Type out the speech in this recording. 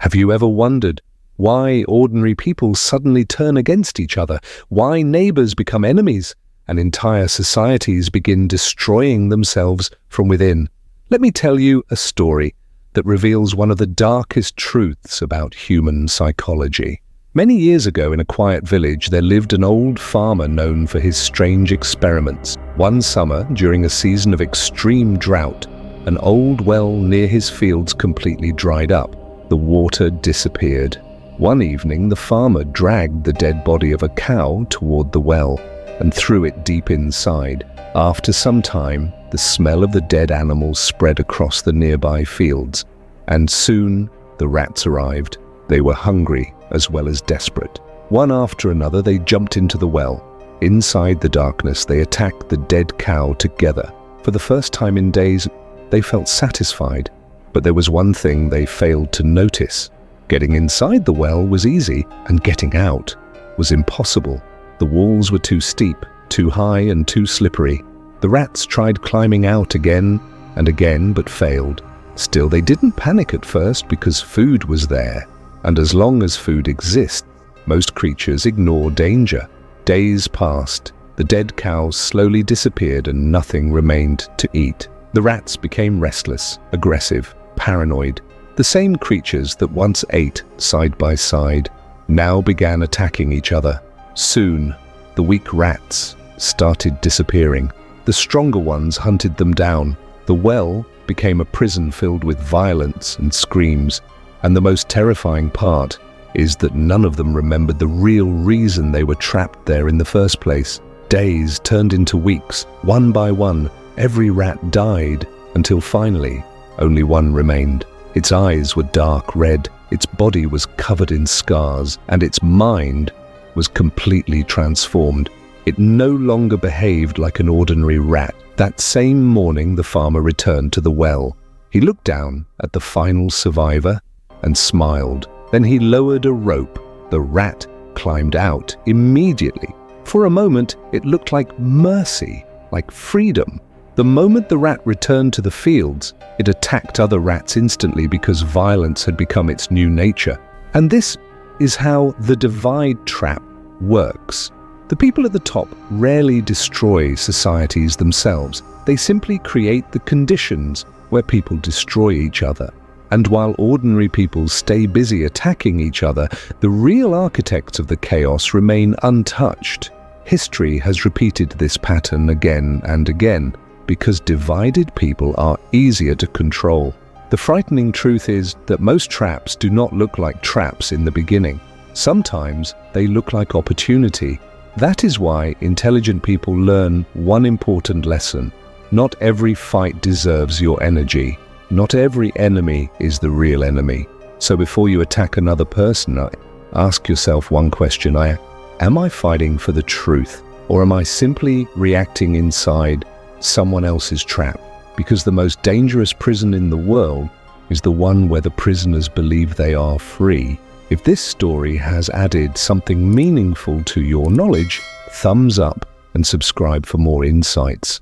Have you ever wondered why ordinary people suddenly turn against each other? Why neighbors become enemies and entire societies begin destroying themselves from within? Let me tell you a story that reveals one of the darkest truths about human psychology. Many years ago, in a quiet village, there lived an old farmer known for his strange experiments. One summer, during a season of extreme drought, an old well near his fields completely dried up. The water disappeared. One evening, the farmer dragged the dead body of a cow toward the well and threw it deep inside. After some time, the smell of the dead animal spread across the nearby fields, and soon the rats arrived. They were hungry as well as desperate. One after another, they jumped into the well. Inside the darkness, they attacked the dead cow together. For the first time in days, they felt satisfied. But there was one thing they failed to notice. Getting inside the well was easy, and getting out was impossible. The walls were too steep, too high, and too slippery. The rats tried climbing out again and again, but failed. Still, they didn't panic at first because food was there. And as long as food exists, most creatures ignore danger. Days passed. The dead cows slowly disappeared and nothing remained to eat. The rats became restless, aggressive, paranoid. The same creatures that once ate side by side now began attacking each other. Soon, the weak rats started disappearing. The stronger ones hunted them down. The well became a prison filled with violence and screams. And the most terrifying part is that none of them remembered the real reason they were trapped there in the first place. Days turned into weeks. One by one, every rat died, until finally, only one remained. Its eyes were dark red, its body was covered in scars, and its mind was completely transformed. It no longer behaved like an ordinary rat. That same morning, the farmer returned to the well. He looked down at the final survivor and smiled. Then he lowered a rope. The rat climbed out immediately. For a moment, it looked like mercy, like freedom. The moment the rat returned to the fields, it attacked other rats instantly because violence had become its new nature. And this is how the divide trap works. The people at the top rarely destroy societies themselves. They simply create the conditions where people destroy each other. And while ordinary people stay busy attacking each other, the real architects of the chaos remain untouched. History has repeated this pattern again and again, because divided people are easier to control. The frightening truth is that most traps do not look like traps in the beginning. Sometimes they look like opportunity. That is why intelligent people learn one important lesson. Not every fight deserves your energy. Not every enemy is the real enemy. So before you attack another person, ask yourself one question. Am I fighting for the truth, or am I simply reacting inside someone else's trap? Because the most dangerous prison in the world is the one where the prisoners believe they are free. If this story has added something meaningful to your knowledge, thumbs up and subscribe for more insights.